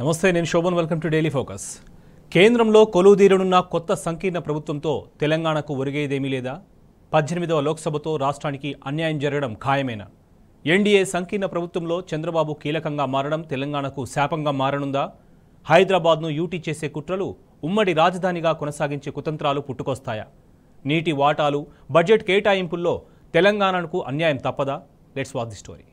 నమస్తే, నేను Shobhan. Welcome to Daily Focus. కేంద్రంలో కొలువుదీరనున్న కొత్త సంకీర్ణ ప్రభుత్వంతో తెలంగాణకు ఒరిగేదేమీ లేదా? 18వ లోక్సభతో రాష్ట్రానికి అన్యాయం జరగడం ఖాయమేనా? ఎన్డీఏ సంకీర్ణ ప్రభుత్వంలో చంద్రబాబు కీలకంగా మారడం తెలంగాణకు శాపంగా మారనుందా? హైదరాబాద్ను యూటీ చేసే కుట్రలు ఉమ్మడి రాజధానిగా కొనసాగించే కుతంత్రాలు పుట్టుకొస్తాయా? నీటి వాటాలు, బడ్జెట్ కేటాయింపుల్లో తెలంగాణకు అన్యాయం తప్పదా? Let's watch the story.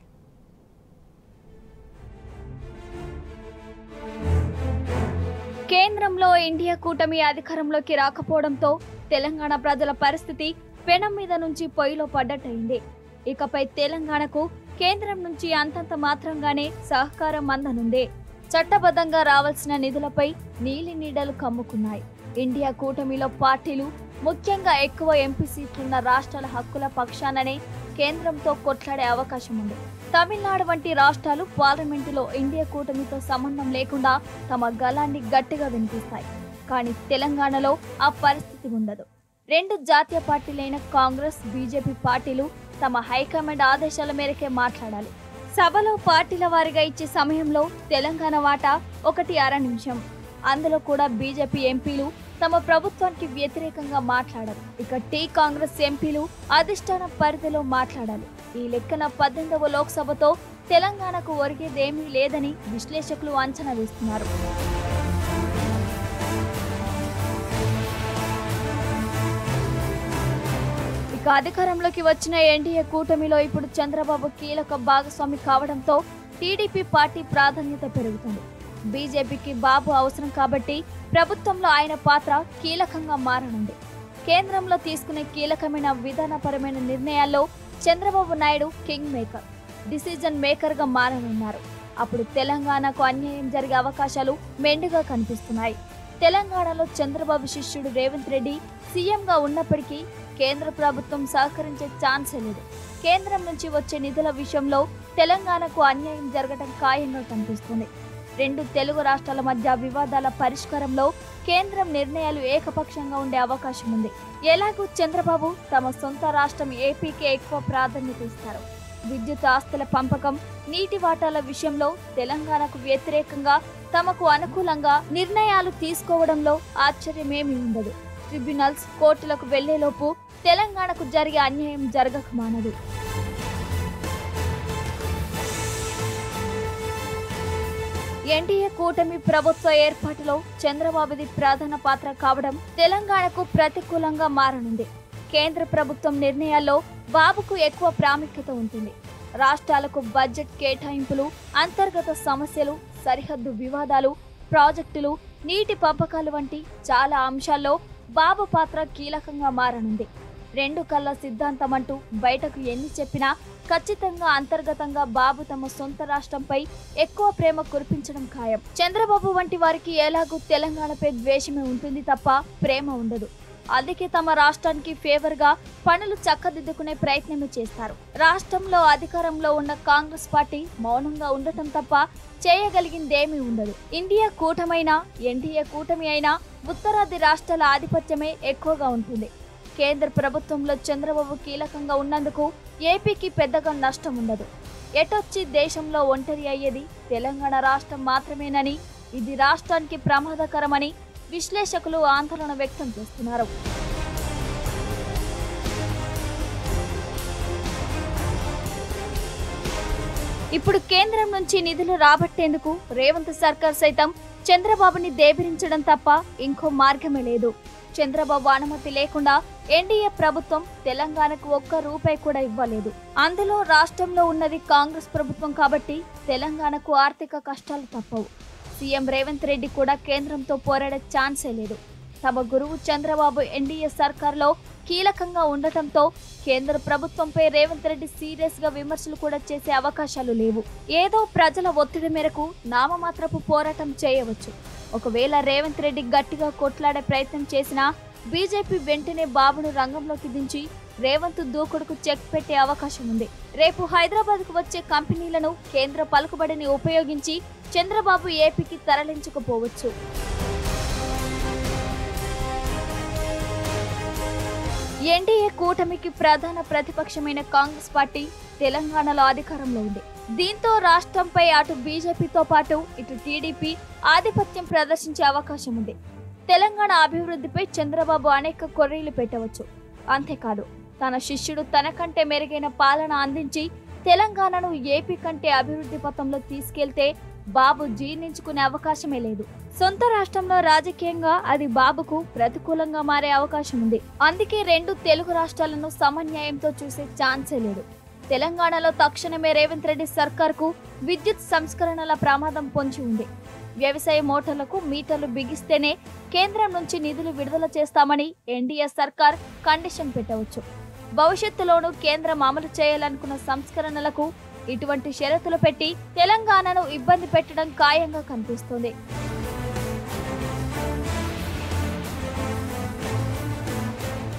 కేంద్రంలో ఇండియా కూటమి అధికారంలోకి రాకపోవడంతో తెలంగాణ ప్రజల పరిస్థితి పెనం మీద నుంచి పొయ్యిలో పడ్డట్టయింది. ఇకపై తెలంగాణకు కేంద్రం నుంచి అంతంత మాత్రంగానే సహకారం అందనుంది. చట్టబద్ధంగా రావాల్సిన నిధులపై నీలి నీడలు కమ్ముకున్నాయి. ఇండియా కూటమిలో పార్టీలు, ముఖ్యంగా ఎక్కువ ఎంపీ సీట్లున్న రాష్ట్రాల హక్కుల పక్షాననే కేంద్రంతో కొట్లాడే అవకాశం ఉంది. తమిళనాడు వంటి రాష్ట్రాలు పార్లమెంటులో ఇండియా కూటమితో సంబంధం లేకుండా తమ గళాన్ని గట్టిగా వినిపిస్తాయి. కానీ తెలంగాణలో ఆ పరిస్థితి ఉండదు. రెండు జాతీయ పార్టీలైన కాంగ్రెస్, బీజేపీ పార్టీలు తమ హైకమాండ్ ఆదేశాల మేరకే మాట్లాడాలి. సభలో పార్టీల వారీగా ఇచ్చే సమయంలో తెలంగాణ వాటా 1.5 నిమిషం. అందులో కూడా బీజేపీ ఎంపీలు తమ ప్రభుత్వానికి వ్యతిరేకంగా మాట్లాడారు. ఇక కాంగ్రెస్ ఎంపీలు అధిష్టాన పరిధిలో మాట్లాడాలి. ఈ లెక్కన 18వ లోక్సభతో తెలంగాణకు ఒరిగేదేమీ లేదని విశ్లేషకులు అంచనా వేస్తున్నారు. ఇక అధికారంలోకి వచ్చిన ఎన్డీఏ కూటమిలో ఇప్పుడు చంద్రబాబు కీలక భాగస్వామి కావడంతో టీడీపీ పార్టీ ప్రాధాన్యత పెరుగుతుంది. బీజేపీకి బాబు అవసరం కాబట్టి ప్రభుత్వంలో ఆయన పాత్ర కీలకంగా మారనుంది. కేంద్రంలో తీసుకునే కీలకమైన విధానపరమైన నిర్ణయాల్లో Chandrababu Naidu king maker, decision మేకర్గా మారనున్నారు. అప్పుడు తెలంగాణకు అన్యాయం జరిగే అవకాశాలు మెండుగా కనిపిస్తున్నాయి. తెలంగాణలో చంద్రబాబు శిష్యుడు రేవంత్ రెడ్డి సీఎంగా ఉన్నప్పటికీ కేంద్ర ప్రభుత్వం సహకరించే ఛాన్సే లేదు. కేంద్రం నుంచి వచ్చే నిధుల విషయంలో తెలంగాణకు అన్యాయం జరగడం ఖాయంగా కనిపిస్తుంది. రెండు తెలుగు రాష్ట్రాల మధ్య వివాదాల పరిష్కారంలో కేంద్రం నిర్ణయాలు ఏకపక్షంగా ఉండే అవకాశం ఉంది. ఎలాగూ చంద్రబాబు తమ సొంత రాష్ట్రం ఏపీకే ఎక్కువ ప్రాధాన్యత ఇస్తారు. విద్యుత్ ఆస్తుల పంపకం, నీటి వాటాల విషయంలో తెలంగాణకు వ్యతిరేకంగా తమకు అనుకూలంగా నిర్ణయాలు తీసుకోవడంలో ఆశ్చర్యమేమీ ఉండదు. ట్రిబ్యునల్స్, కోర్టులకు వెళ్లేలోపు తెలంగాణకు జరిగే అన్యాయం జరగక మానదు. ఎన్డీఏ కూటమి ప్రభుత్వ ఏర్పాటులో చంద్రబాబుది ప్రధాన పాత్ర కావడం తెలంగాణకు ప్రతికూలంగా మారనుంది. కేంద్ర ప్రభుత్వం నిర్ణయాల్లో బాబుకు ఎక్కువ ప్రాముఖ్యత ఉంటుంది. రాష్ట్రాలకు బడ్జెట్ కేటాయింపులు, అంతర్గత సమస్యలు, సరిహద్దు వివాదాలు, ప్రాజెక్టులు, నీటి పంపకాలు వంటి చాలా అంశాల్లో బాబు పాత్ర కీలకంగా మారనుంది. రెండు కళ్ళ సిద్ధాంతం అంటూ బయటకు ఎన్ని చెప్పినా ఖచ్చితంగా అంతర్గతంగా బాబు తమ సొంత రాష్ట్రంపై ఎక్కువ ప్రేమ కురిపించడం ఖాయం. చంద్రబాబు వంటి వారికి ఎలాగూ తెలంగాణపై ద్వేషమే ఉంటుంది తప్ప ప్రేమ ఉండదు. అందుకే తమ రాష్ట్రానికి ఫేవర్ గా పనులు చక్కదిద్దుకునే ప్రయత్నమే చేస్తారు. రాష్ట్రంలో అధికారంలో ఉన్న కాంగ్రెస్ పార్టీ మౌనంగా ఉండటం తప్ప చేయగలిగిందేమీ ఉండదు. ఇండియా కూటమైనా, ఎన్డీఏ కూటమి అయినా ఉత్తరాది రాష్ట్రాల ఆధిపత్యమే ఎక్కువగా ఉంటుంది. కేంద్ర ప్రభుత్వంలో చంద్రబాబు కీలకంగా ఉన్నందుకు ఏపీకి పెద్దగా నష్టం ఉండదు. ఎటొచ్చి దేశంలో ఒంటరి అయ్యేది తెలంగాణ రాష్ట్రం మాత్రమేనని, ఇది రాష్ట్రానికి ప్రమాదకరమని విశ్లేషకులు ఆందోళన వ్యక్తం చేస్తున్నారు. ఇప్పుడు కేంద్రం నుంచి నిధులు రాబట్టేందుకు రేవంత్ సర్కార్ సైతం చంద్రబాబుని దేబిరించడం తప్ప ఇంకో మార్గమే లేదు. చంద్రబాబు అనుమతి లేకుండా ఎన్డీఏ ప్రభుత్వం తెలంగాణకు ఒక్క రూపాయి కూడా ఇవ్వలేదు. అందులో రాష్ట్రంలో ఉన్నది కాంగ్రెస్ ప్రభుత్వం కాబట్టి తెలంగాణకు ఆర్థిక కష్టాలు తప్పవు. సీఎం రేవంత్ రెడ్డి కూడా కేంద్రంతో పోరాడే ఛాన్సే లేదు. తమ గురువు చంద్రబాబు ఎన్డీఏ సర్కార్లో కీలకంగా ఉండటంతో కేంద్ర ప్రభుత్వంపై రేవంత్ రెడ్డి సీరియస్ గా విమర్శలు కూడా చేసే అవకాశాలు లేవు. ఏదో ప్రజల ఒత్తిడి మేరకు నామమాత్రపు పోరాటం చేయవచ్చు. ఒకవేళ రేవంత్ రెడ్డి గట్టిగా కొట్లాడే ప్రయత్నం చేసినా బీజేపీ వెంటనే బాబును రంగంలోకి దించి రేవంత్ దూకుడుకు చెక్ పెట్టే అవకాశం ఉంది. రేపు హైదరాబాద్కు వచ్చే కంపెనీలను కేంద్ర పలుకుబడిని ఉపయోగించి చంద్రబాబు ఏపీకి తరలించకపోవచ్చు. ఎన్డీఏ కూటమికి ప్రధాన ప్రతిపక్షమైన కాంగ్రెస్ పార్టీ తెలంగాణలో అధికారంలో ఉంది. దీంతో రాష్ట్రంపై అటు బీజేపీతో పాటు ఇటు టీడీపీ ఆధిపత్యం ప్రదర్శించే అవకాశం ఉంది. తెలంగాణ అభివృద్ధిపై చంద్రబాబు అనేక కొర్రీలు పెట్టవచ్చు. అంతేకాదు, తన శిష్యుడు తనకంటే మెరుగైన పాలన అందించి తెలంగాణను ఏపీ కంటే అభివృద్ధి పథంలో తీసుకెళ్తే బాబు జీర్ణించుకునే అవకాశమే లేదు. సొంత రాష్ట్రంలో రాజకీయంగా అది బాబుకు ప్రతికూలంగా మారే అవకాశం ఉంది. అందుకే రెండు తెలుగు రాష్ట్రాలను సమన్యాయంతో చూసే ఛాన్సే లేదు. తెలంగాణలో తక్షణమే రేవంత్ రెడ్డి సర్కార్కు విద్యుత్ సంస్కరణల ప్రమాదం పొంచి ఉంది. వ్యవసాయ మోటార్లకు మీటర్లు బిగిస్తేనే కేంద్రం నుంచి నిధులు విడుదల చేస్తామని ఎన్డీఏ సర్కార్ కండిషన్ పెట్టవచ్చు. భవిష్యత్తులోనూ కేంద్రం అమలు చేయాలనుకున్న సంస్కరణలకు ఇటువంటి షరతులు పెట్టి తెలంగాణను ఇబ్బంది పెట్టడం ఖాయంగా కనిపిస్తోంది.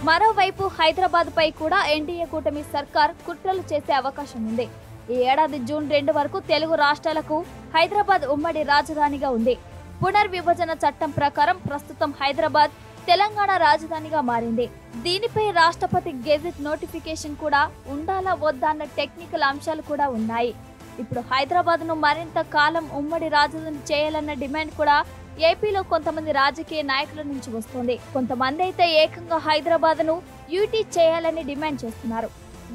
మరోవైపు హైదరాబాద్ పై కూడా ఎన్డీఏ కూటమి సర్కార్ కుట్రలు చేసే అవకాశం ఉంది. ఈ ఏడాది జూన్ 2 వరకు తెలుగు రాష్ట్రాలకు హైదరాబాద్ ఉమ్మడి రాజధానిగా ఉంది. పునర్విభజన చట్టం ప్రకారం ప్రస్తుతం హైదరాబాద్ తెలంగాణ రాజధానిగా మారింది. దీనిపై రాష్ట్రపతి గెజెట్ నోటిఫికేషన్ కూడా ఉండాలా వద్దా అన్న టెక్నికల్ అంశాలు కూడా ఉన్నాయి. ఇప్పుడు హైదరాబాద్ ను మరింత కాలం ఉమ్మడి రాజధాని చేయాలన్న డిమాండ్ కూడా ఏపీలో కొంతమంది రాజకీయ నాయకుల నుంచి వస్తోంది. కొంతమంది అయితే ఏకంగా హైదరాబాద్ ను యూటీ చేయాలని డిమాండ్ చేస్తున్నారు.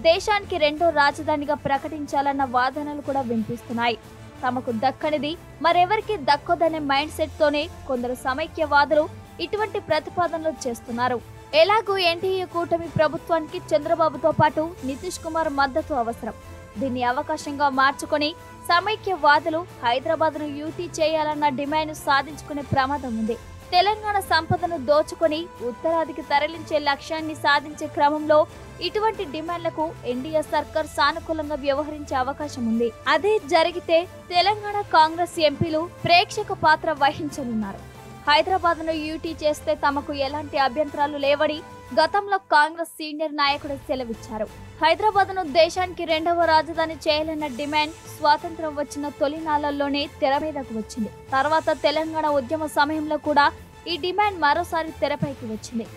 దేశానికి రెండో రాజధానిగా ప్రకటించాలన్న వాదనలు కూడా వినిపిస్తున్నాయి. తమకు దక్కనిది మరెవరికి దక్కొదనే మైండ్ సెట్ తోనే కొందరు సమైక్యవాదులు ఇటువంటి ప్రతిపాదనలు చేస్తున్నారు. ఎలాగూ ఎన్డీఏ కూటమి ప్రభుత్వానికి చంద్రబాబుతో పాటు నితీష్ కుమార్ మద్దతు అవసరం. దీన్ని అవకాశంగా మార్చుకొని సమైక్యవాదులు హైదరాబాద్ ను యూటీ చేయాలన్న డిమాండ్ సాధించుకునే ప్రమాదం ఉంది. తెలంగాణ సంపదను దోచుకొని ఉత్తరాదికి తరలించే లక్ష్యాన్ని సాధించే క్రమంలో ఇటువంటి డిమాండ్లకు ఎన్డీఏ సర్కార్ సానుకూలంగా వ్యవహరించే అవకాశం ఉంది. అదే జరిగితే తెలంగాణ కాంగ్రెస్ ఎంపీలు ప్రేక్షక పాత్ర వహించనున్నారు. హైదరాబాద్ ను యూటీ చేస్తే తమకు ఎలాంటి అభ్యంతరాలు లేవని గతంలో కాంగ్రెస్ సీనియర్ నాయకుడు సెలవిచ్చారు. హైదరాబాద్ ను దేశానికి రెండవ రాజధాని చేయాలన్న డిమాండ్ స్వాతంత్రం వచ్చిన తొలి నాళ్లలోనే తెర మీదకు వచ్చింది. తర్వాత తెలంగాణ ఉద్యమ సమయంలో కూడా ఈ డిమాండ్ మరోసారి తెరపైకి వచ్చింది.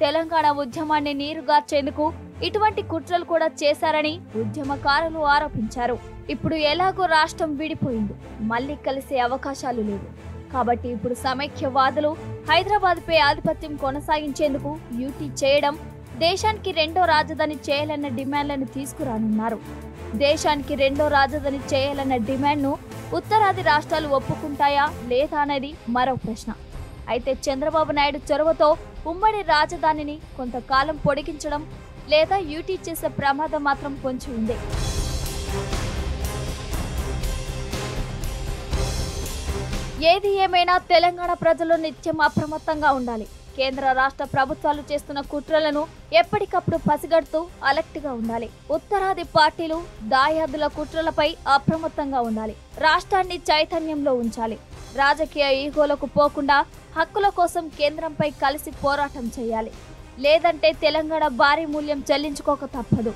తెలంగాణ ఉద్యమాన్ని నీరుగార్చేందుకు ఇటువంటి కుట్రలు కూడా చేశారని ఉద్యమకారులు ఆరోపించారు. ఇప్పుడు ఎలాగో రాష్ట్రం విడిపోయింది, మళ్లీ కలిసే అవకాశాలు లేవు. కాబట్టి ఇప్పుడు సమైక్యవాదులు హైదరాబాద్ పై ఆధిపత్యం కొనసాగించేందుకు యూటీ చేయడం, దేశానికి రెండో రాజధాని చేయాలన్న డిమాండ్లను తీసుకురానున్నారు. దేశానికి రెండో రాజధాని చేయాలన్న డిమాండ్ను ఉత్తరాది రాష్ట్రాలు ఒప్పుకుంటాయా లేదా అనేది మరో ప్రశ్న. అయితే చంద్రబాబు నాయుడు చొరవతో ఉమ్మడి రాజధానిని కొంతకాలం పొడిగించడం లేదా యూటీ చేసే ప్రమాదం మాత్రం పొంచి ఉంది. ఏది ఏమైనా తెలంగాణ ప్రజలు నిత్యం అప్రమత్తంగా ఉండాలి. కేంద్ర రాష్ట్ర ప్రభుత్వాలు చేస్తున్న కుట్రలను ఎప్పటికప్పుడు పసిగడుతూ అలర్ట్గా ఉండాలి. ఉత్తరాది పార్టీలు దాయాదుల కుట్రలపై అప్రమత్తంగా ఉండాలి. రాష్ట్రాన్ని చైతన్యంలో ఉంచాలి. రాజకీయ ఈగోలకు పోకుండా హక్కుల కోసం కేంద్రంపై కలిసి పోరాటం చేయాలి. లేదంటే తెలంగాణ భారీ మూల్యం చెల్లించుకోక తప్పదు.